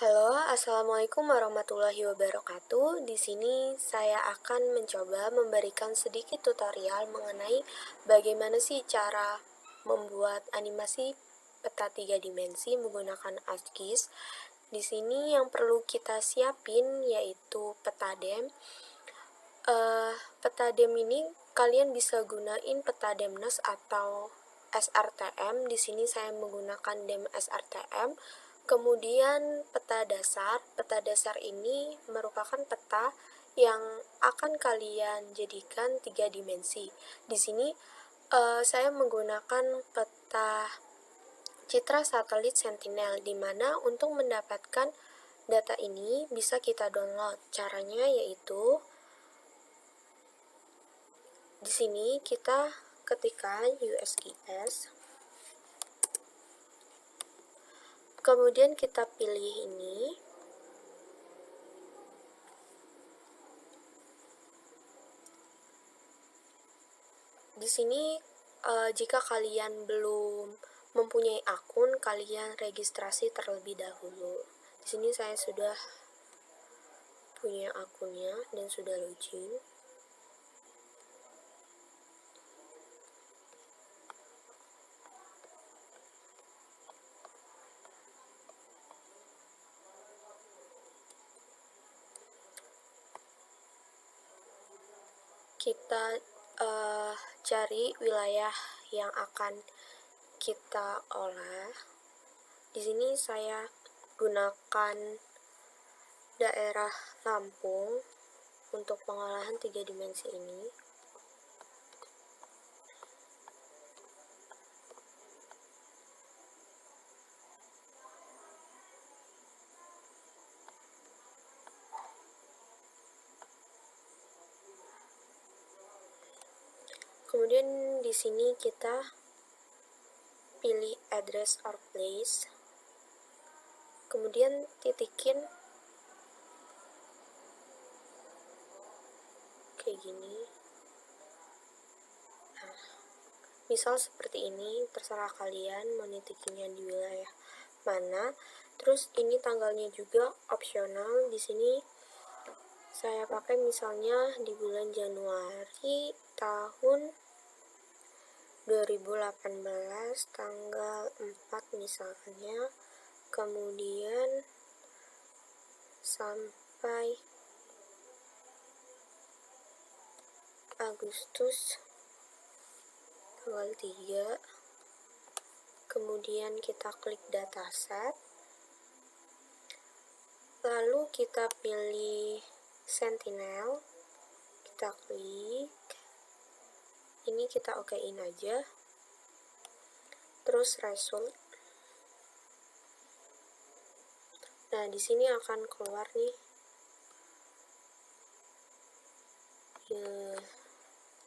Halo, assalamualaikum warahmatullahi wabarakatuh. Di sini saya akan mencoba memberikan sedikit tutorial mengenai bagaimana sih cara membuat animasi peta 3 dimensi menggunakan ArcGIS. Di sini yang perlu kita siapin yaitu peta DEM. Peta DEM ini kalian bisa gunain peta DEMNAS atau SRTM. Di sini saya menggunakan DEM SRTM. Kemudian peta dasar ini merupakan peta yang akan kalian jadikan 3 dimensi. Di sini saya menggunakan peta citra satelit Sentinel, di mana untuk mendapatkan data ini bisa kita download. Caranya yaitu di sini kita ketikkan USGS. Kemudian kita pilih ini. Di sini jika kalian belum mempunyai akun, kalian registrasi terlebih dahulu. Di sini saya sudah punya akunnya dan sudah login. Kita cari wilayah yang akan kita olah. Di sini saya gunakan daerah Lampung untuk pengolahan 3 dimensi ini. Kemudian di sini kita pilih address or place. Kemudian titikin kayak gini. Nah, misal seperti ini, terserah kalian mau nitikinnya di wilayah mana. Terus ini tanggalnya juga opsional. Di sini saya pakai misalnya di bulan Januari tahun 2018 tanggal 4 misalnya, kemudian sampai Agustus tanggal 3. Kemudian kita klik dataset, lalu kita pilih Sentinel, kita klik, ini kita okein aja, terus result. Nah, di sini akan keluar nih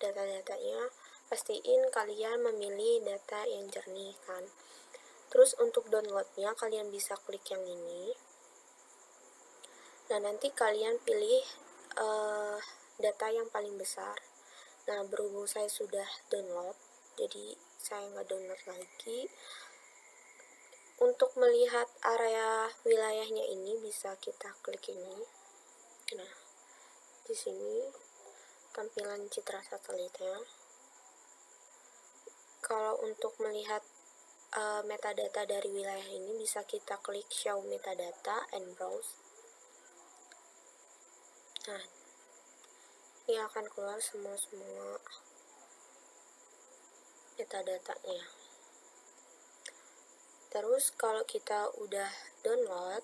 data-datanya. Pastiin kalian memilih data yang jernih kan. Terus untuk downloadnya kalian bisa klik yang ini. Nah, nanti kalian pilih data yang paling besar. Nah, berhubung saya sudah download, jadi saya nggak download lagi. Untuk melihat area wilayahnya ini bisa kita klik ini. Nah, di sini tampilan citra satelitnya. Kalau untuk melihat metadata dari wilayah ini bisa kita klik show metadata and browse. Nah, ini akan keluar semua metadatanya. Terus kalau kita udah download,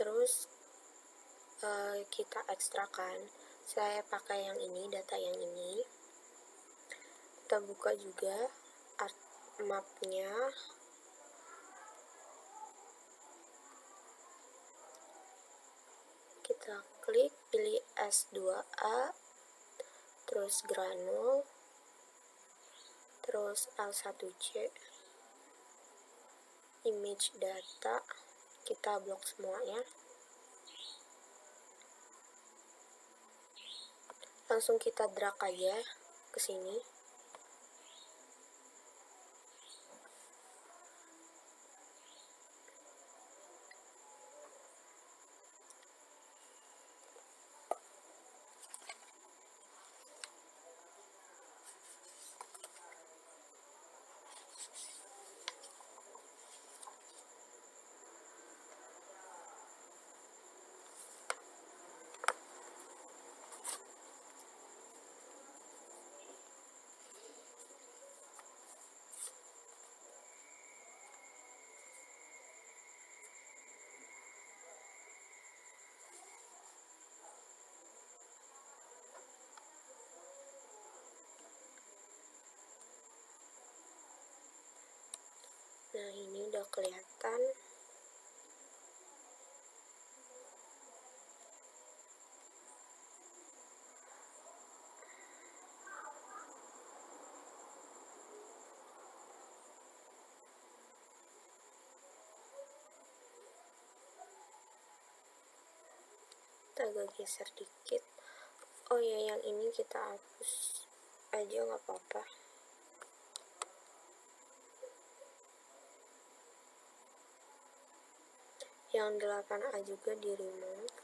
terus kita ekstrakan. Saya pakai yang ini, data yang ini. Kita buka juga mapnya. Kita klik, pilih S2A, terus granul, terus L1C, image data, kita blok semuanya. Langsung kita drag aja ke sini. Nah, ini udah kelihatan. Kita agak geser dikit. Oh ya, yang ini kita hapus aja, nggak apa-apa. Yang 8A juga di remove.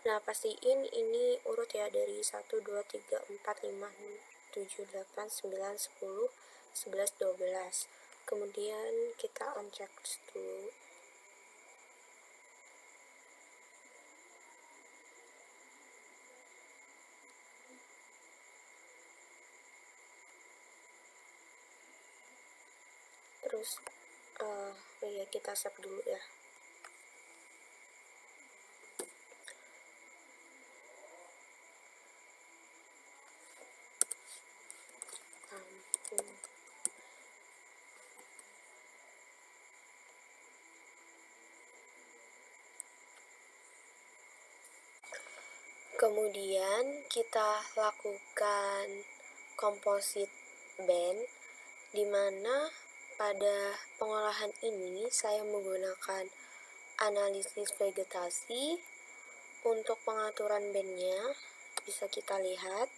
Nah, pastiin ini urut ya, dari 1, 2, 3, 4, 5, 7, 8, 9, 10, 11, 12. Kemudian kita on checklist dulu. Terus ya kita save dulu ya. Kemudian kita lakukan composite band, di mana pada pengolahan ini saya menggunakan analisis vegetasi. Untuk pengaturan bandnya bisa kita lihat.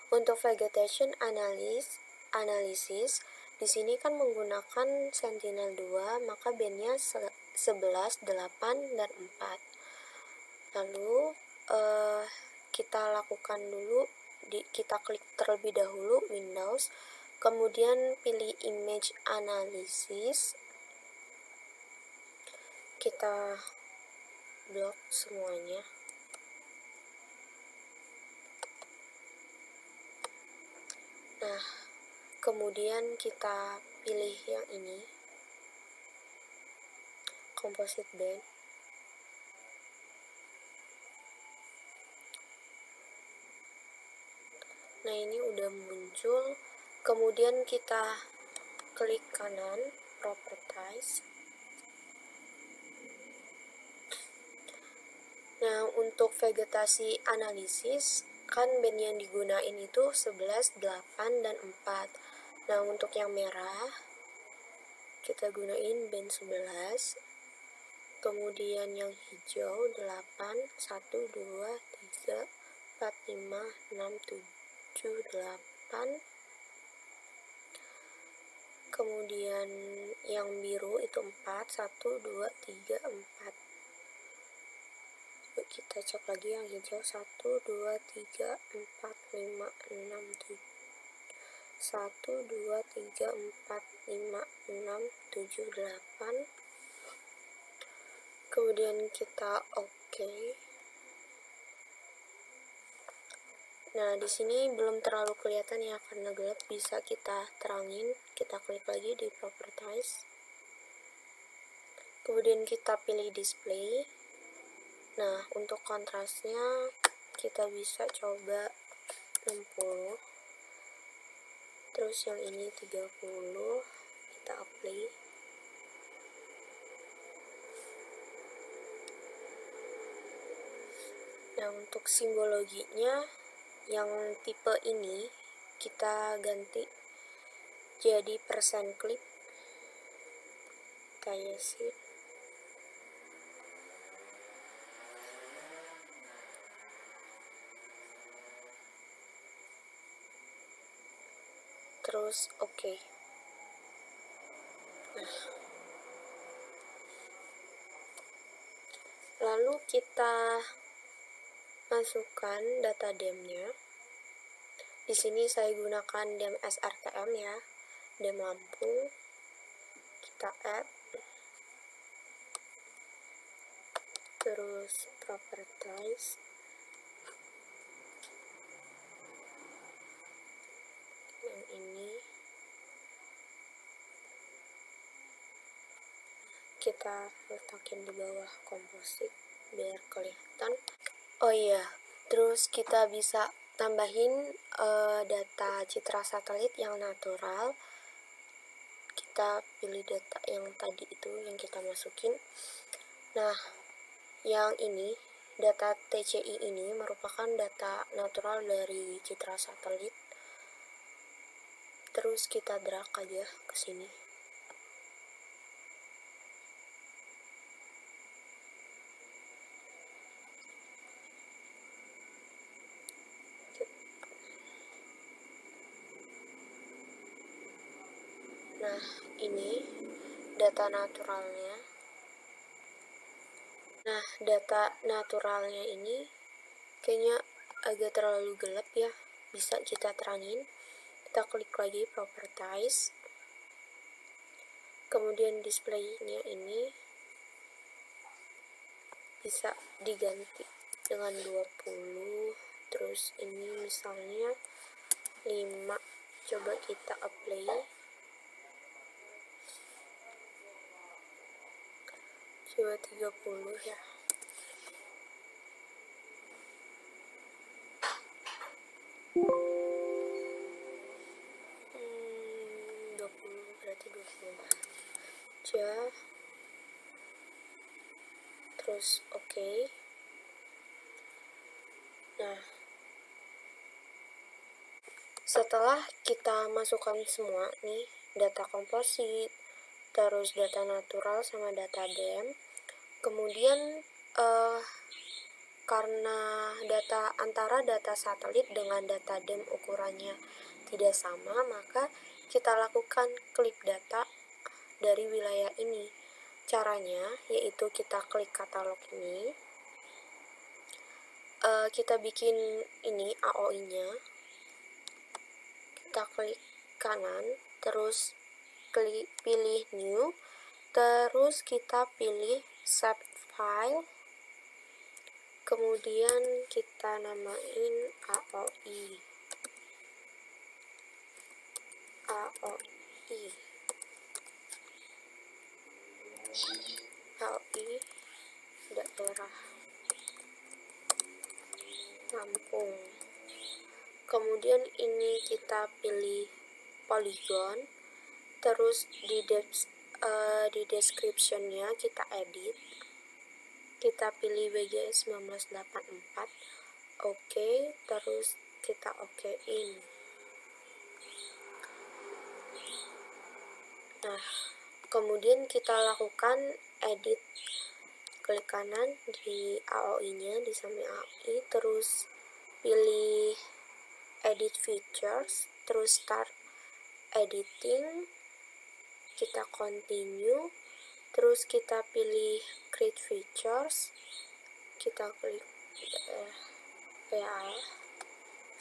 Untuk vegetation analysis di sini kan menggunakan Sentinel-2, maka bandnya 11, 8, dan 4. Lalu kita lakukan dulu, kita klik terlebih dahulu Windows, kemudian pilih Image Analysis, kita blok semuanya. Nah, kemudian kita pilih yang ini, Composite Band. Nah, ini udah muncul. Kemudian kita klik kanan, Properties. Nah, untuk vegetasi analisis, kan band yang digunain itu 11, 8, dan 4. Nah, untuk yang merah, kita gunain band 11. Kemudian yang hijau 8, 1, 2, 3, 4, 5, 6, 7, 8. Kemudian yang biru itu 4, 1, 2, 3, 4. Kita cek lagi yang hijau 1, 2, 3, 4, 5, 6, 7. 1, 2, 3, 4, 5, 6, 7, 8. Kemudian kita oke. Nah, di sini belum terlalu kelihatan ya karena gelap, bisa kita terangin. Kita klik lagi di Properties. Kemudian kita pilih Display. Nah, untuk kontrasnya kita bisa coba 60. Terus yang ini 30. Kita apply. Nah, untuk simbologinya yang tipe ini kita ganti jadi persen clip kayak sih. Terus oke. Nah, lalu kita masukkan data DEM-nya. Di sini saya gunakan DEM SRTM ya, DEM Lampung. Kita add, terus Properties, yang ini kita letakin di bawah Composite biar kelihatan. Oh iya, terus kita bisa tambahin data citra satelit yang natural. Kita pilih data yang tadi itu yang kita masukin. Nah, yang ini data TCI ini merupakan data natural dari citra satelit. Terus kita drag aja ke sini. Nah, ini data naturalnya. Nah, data naturalnya ini kayaknya agak terlalu gelap ya. Bisa kita terangin. Kita klik lagi properties. Kemudian display-nya ini bisa diganti dengan 20. Terus ini misalnya 5. Coba kita apply. Coba 30 ya. Berarti 20 aja. Terus oke. Nah, setelah kita masukkan semua nih, data komposit, terus data natural sama data DEM, kemudian karena antara data satelit dengan data DEM ukurannya tidak sama, maka kita lakukan clip data dari wilayah ini. Caranya yaitu kita klik katalog ini, kita bikin ini AOI-nya, kita klik kanan, terus pilih new, terus kita pilih save file, kemudian kita namain AOI. Daerah Lampung. Kemudian ini kita pilih polygon, terus di description-nya kita edit, kita pilih BGS 1984, oke, terus kita okein. Nah, kemudian kita lakukan edit, klik kanan di AOI-nya, di samping AOI, terus pilih edit features, terus start editing, kita continue, terus kita pilih create features, kita klik PA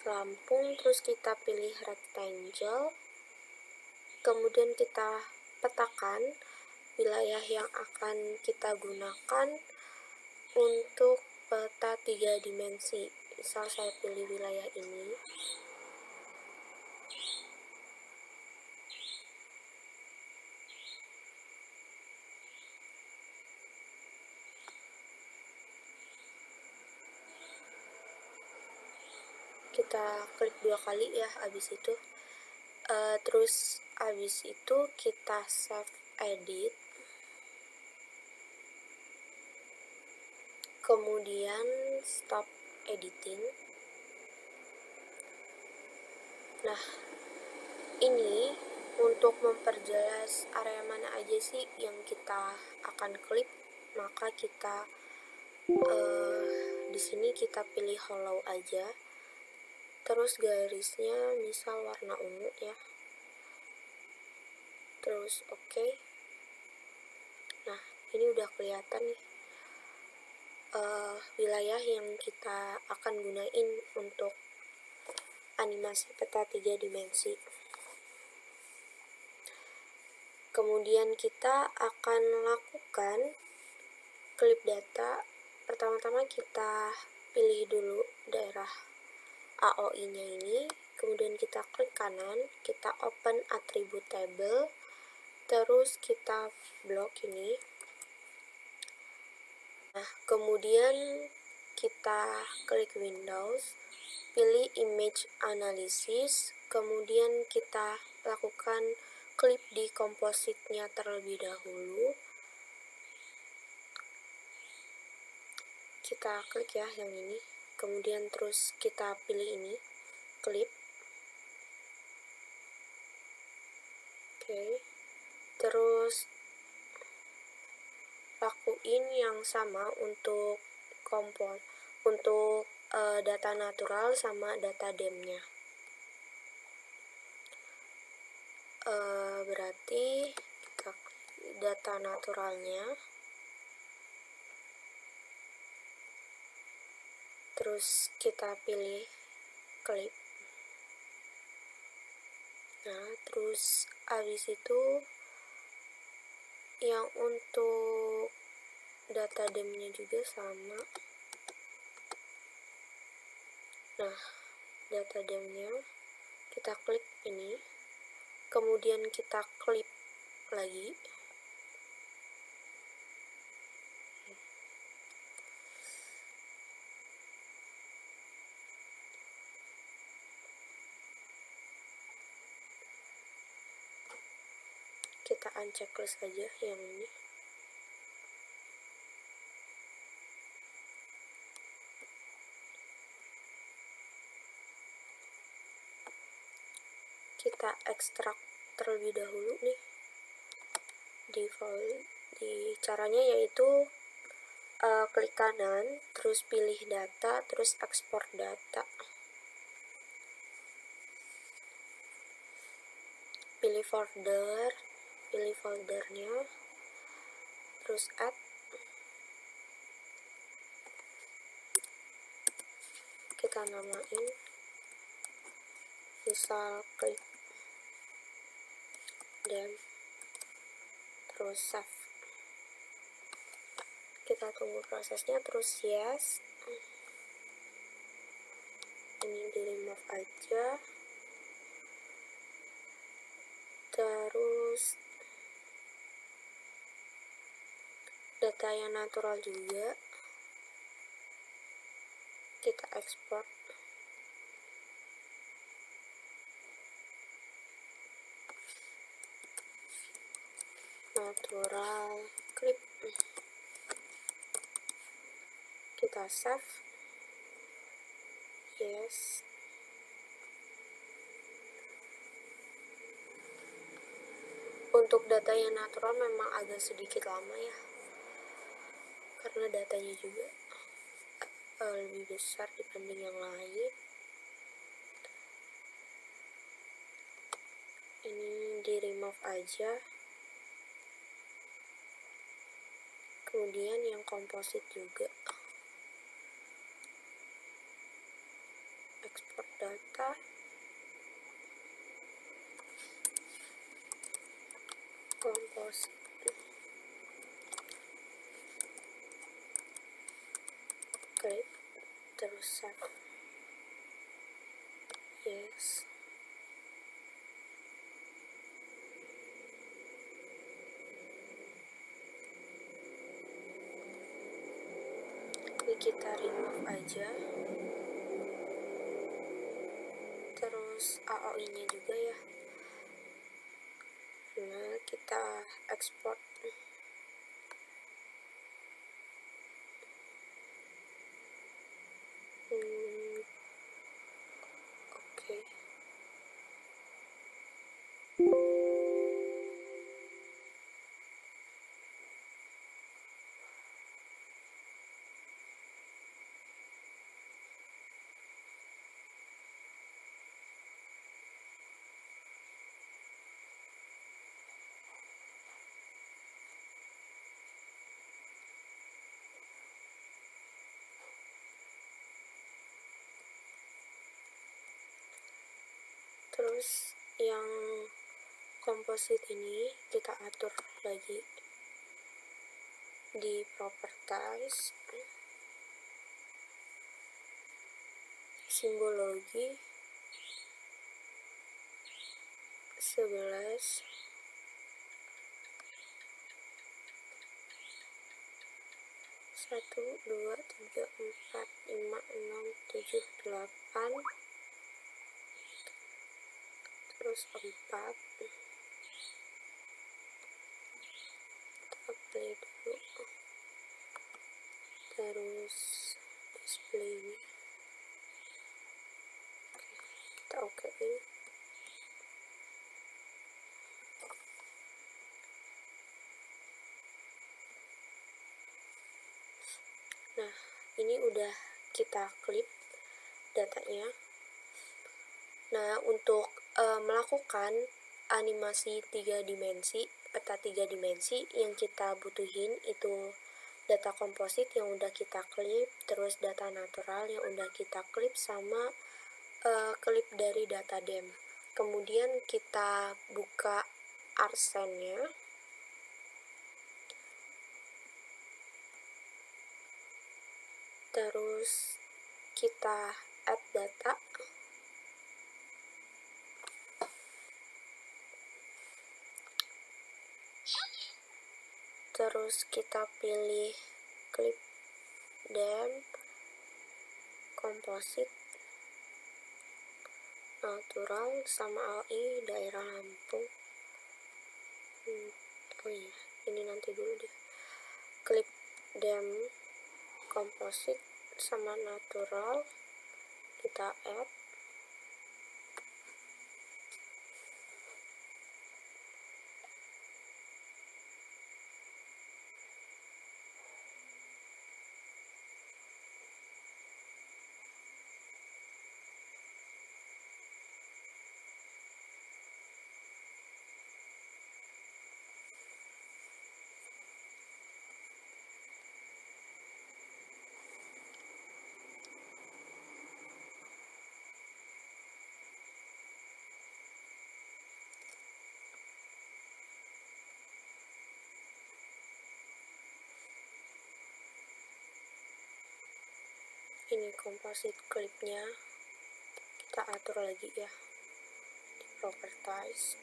Lampung, terus kita pilih rectangle, kemudian kita petakan wilayah yang akan kita gunakan untuk peta 3 dimensi. Misal saya pilih wilayah ini. Kita klik 2 kali ya, habis itu. Terus habis itu kita save edit. Kemudian stop editing. Nah, ini untuk memperjelas area mana aja sih yang kita akan klik, maka kita di sini kita pilih hollow aja. Terus garisnya misal warna ungu ya. Terus oke. Nah, ini udah kelihatan nih wilayah yang kita akan gunain untuk animasi peta 3 dimensi. Kemudian kita akan lakukan clip data. Pertama-tama kita pilih dulu daerah AOI-nya ini, kemudian kita klik kanan, kita open attribute table, terus kita blok ini. Nah, kemudian kita klik Windows, pilih image analysis, kemudian kita lakukan klik di kompositnya terlebih dahulu. Kita klik ya yang ini, kemudian terus kita pilih ini, klip. Oke, terus lakuin yang sama untuk data natural sama data dem-nya. Berarti kita data naturalnya, terus kita pilih klip. Nah, terus habis itu yang untuk data dem-nya juga sama. Nah, data dem-nya kita klik ini, kemudian kita klip lagi. Kita unchecklist aja yang ini. Kita ekstrak terlebih dahulu nih di caranya yaitu klik kanan, terus pilih data, terus ekspor data. Pilih foldernya, terus add. Kita namain misal klik dem, terus save. Kita tunggu prosesnya, terus yes. Ini di remove aja. Terus data yang natural juga kita ekspor. Natural clip. Kita save. Yes. Untuk data yang natural memang agak sedikit lama ya, karena datanya juga lebih besar dibanding yang lain. Ini di remove aja. Kemudian yang komposit juga. Ekspor data. Komposit. Klik, terus save. Yes. Ini kita remove aja. Terus AOI nya juga ya. Nah, kita ekspor. Oke. Terus yang komposit ini kita atur lagi di properties, simbologi 11, 1, 2, 3, 4, 5, 6, 7, 8, terus 4, kita play dulu, terus display, kita okein. Nah, ini udah kita klip datanya. Nah, untuk melakukan animasi 3 dimensi, peta 3 dimensi, yang kita butuhin itu data komposit yang udah kita klip, terus data natural yang udah kita klip, sama klip dari data DEM. Kemudian kita buka Arsen-nya. Terus kita add data. Terus kita pilih klip DEM, komposit, natural, sama AI daerah Lampung. Oh iya, ini nanti dulu deh. Klip DEM, komposit, sama natural, kita add. Ini komposit klipnya kita atur lagi ya di properties.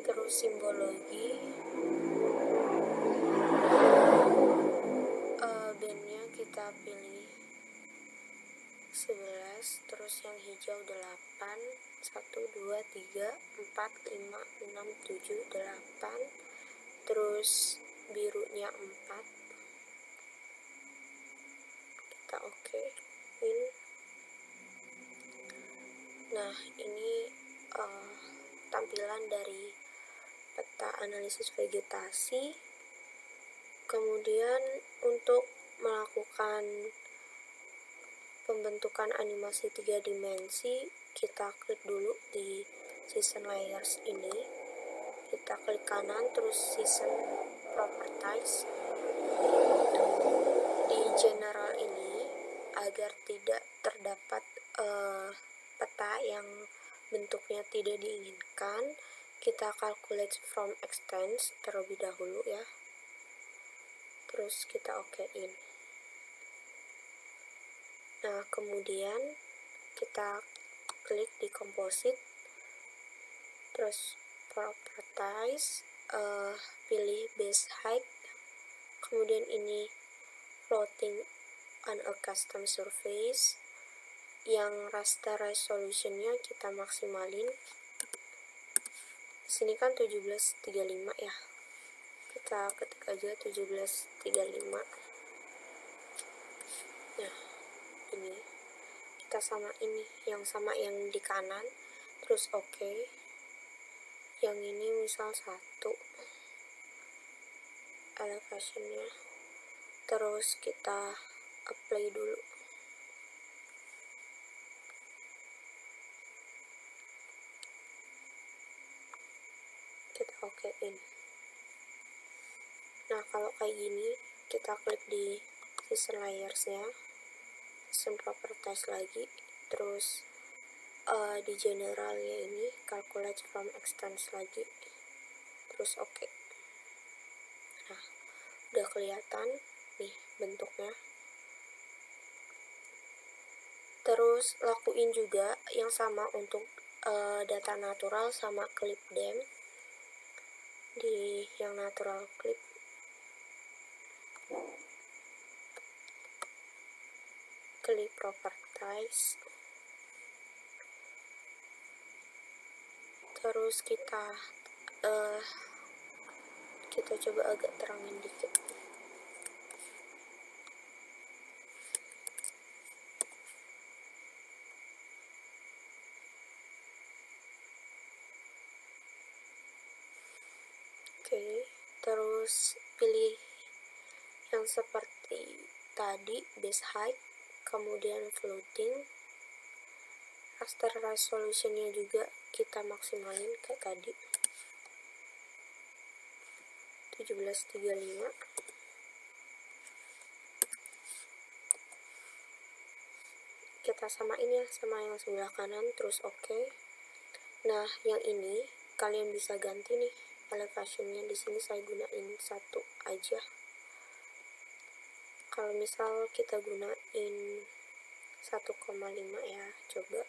Terus simbologi, bandnya kita pilih 11, terus yang hijau 8, 1, 2, 3, 4, 5, 6, 7, 8, terus birunya 4, kita okein. Nah, ini tampilan dari peta analisis vegetasi. Kemudian untuk melakukan pembentukan animasi 3 dimensi, kita klik dulu di season layers ini, kita klik kanan, terus season properties. Di general ini, agar tidak terdapat peta yang bentuknya tidak diinginkan, kita calculate from extents terlebih dahulu ya, terus kita okein. Nah, kemudian kita klik di composite, terus properties, pilih base height, kemudian ini floating on a custom surface, yang raster resolutionnya kita maksimalin. Sini kan 1735 ya, kita ketik aja 1735. Nah, ini kita sama ini, yang sama yang di kanan, terus oke. Yang ini misal 1 elevationnya, terus kita apply dulu. Kita okein. Nah, kalau kayak gini, kita klik di season layersnya, season properties lagi, terus di generalnya ini calculate from extents lagi, terus oke. Nah, udah kelihatan nih bentuknya. Terus lakuin juga yang sama untuk data natural sama klip DEM. di yang natural clip. Klik properties, terus kita coba agak terangin dikit. Oke, terus pilih yang seperti tadi, base height, kemudian floating. Raster resolutionnya juga kita maksimalin kayak tadi, 1735. Kita samain ya sama yang sebelah kanan, terus oke. Nah, yang ini kalian bisa ganti nih elevationnya. Di sini saya gunain 1 aja. Kalau misal kita gunain 1,5 ya, coba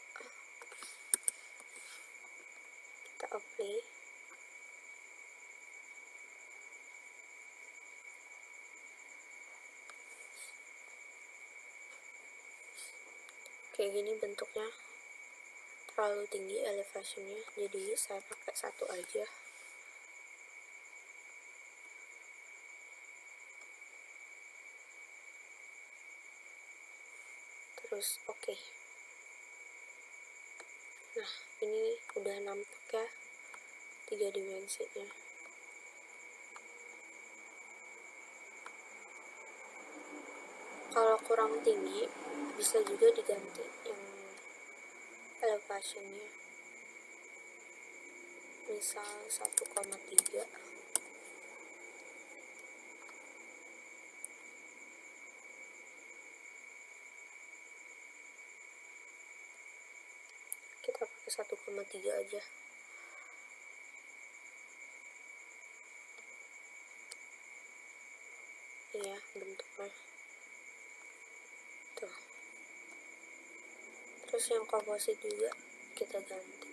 kita apply. Kayak gini bentuknya, terlalu tinggi elevationnya, jadi saya pakai 1 aja. Terus oke. Nah, ini udah nampak ya 3 dimensinya. Kalau kurang tinggi bisa juga diganti yang elevationnya, misal 1,3. Kita pakai 1,3 aja. Iya, bentuknya tuh. Terus yang komposit juga kita ganti.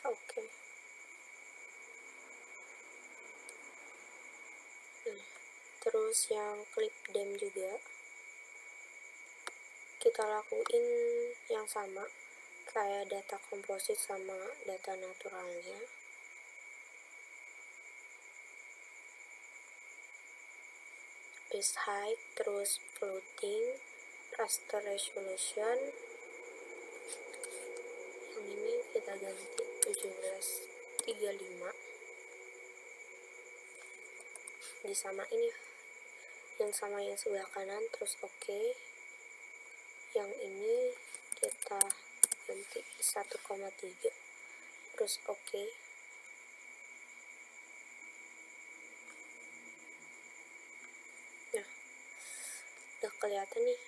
Oke. Nah, terus yang clip dem juga kita lakuin yang sama kayak data komposit sama data naturalnya. Base height, terus floating, raster resolution. Yang ini kita ganti 1735. Disamain ya, yang sama yang sebelah kanan, terus oke. Yang ini kita ganti 1,3, terus oke. Nah, udah kelihatan nih.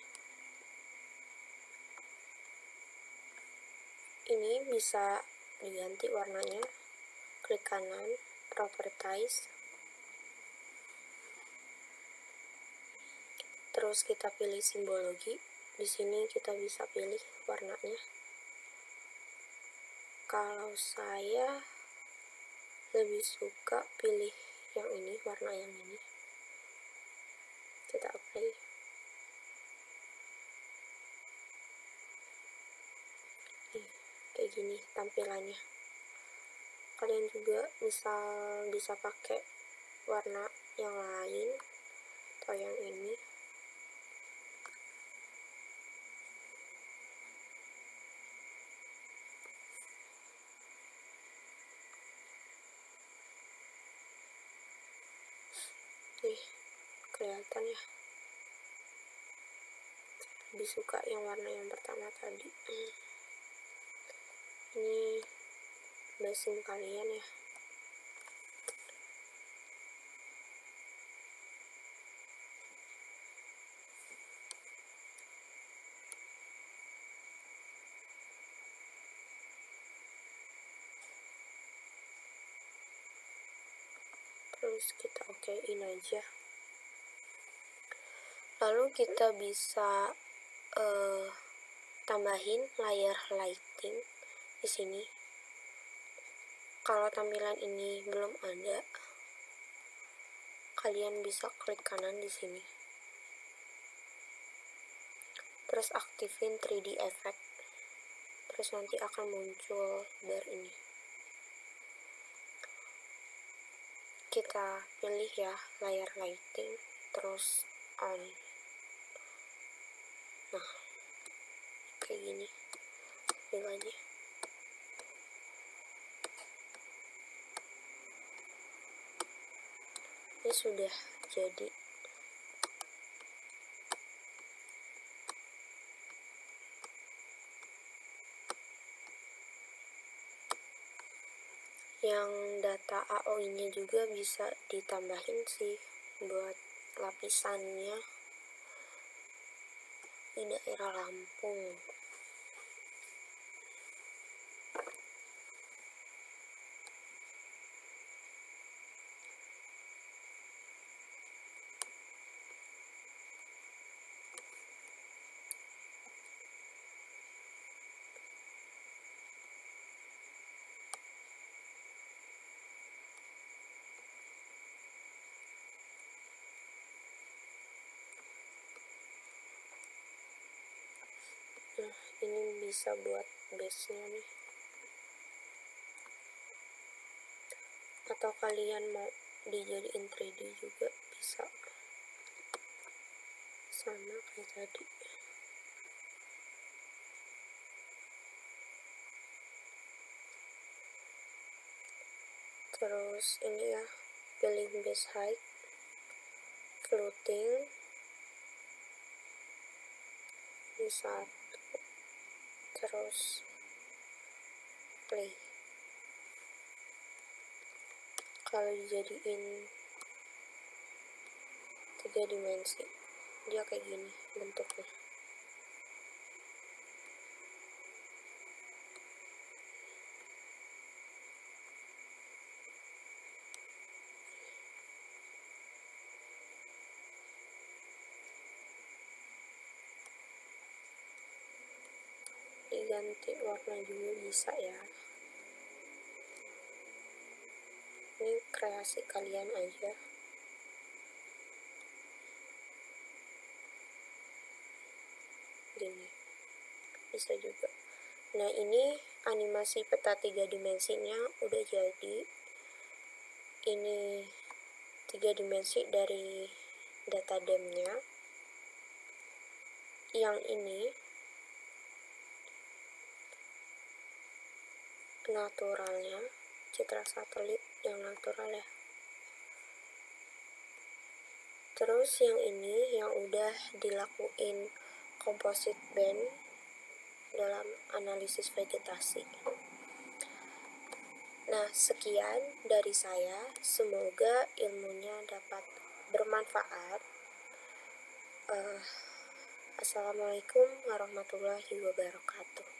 Ini bisa diganti warnanya. Klik kanan, properties, terus kita pilih simbologi. Di sini kita bisa pilih warnanya. Kalau saya lebih suka pilih yang ini, warna yang ini. Kita apply. Kayak gini tampilannya. Kalian juga bisa pakai warna yang lain atau yang ini. Nih, kelihatan ya. Lebih suka yang warna yang pertama tadi. Ini basing kalian ya. terus kita okein aja. Lalu kita bisa tambahin layer lighting di sini. Kalau tampilan ini belum ada, kalian bisa klik kanan di sini. Terus aktifin 3D effect. Terus nanti akan muncul bar ini. Kita pilih ya layer lighting, terus on. Nah, kayak gini tampilannya. Ini sudah jadi. Yang data AOI-nya juga bisa ditambahin sih buat lapisannya di daerah Lampung. Nah, ini bisa buat base-nya nih. Atau kalian mau dijadiin 3D juga bisa. Sama kayak tadi. Terus ini ya, pilih base height, floating, ini 1, terus play. Kalau dijadiin 3 dimensi, dia kayak gini bentuknya. Diganti warna juga bisa ya. Ini kreasi kalian aja. Gini bisa juga. Nah, ini animasi peta 3 dimensinya udah jadi. Ini 3 dimensi dari data DEM-nya. Yang ini naturalnya, citra satelit yang natural ya. Terus yang ini yang udah dilakuin composite band dalam analisis vegetasi. Nah, sekian dari saya. Semoga ilmunya dapat bermanfaat. Assalamualaikum warahmatullahi wabarakatuh.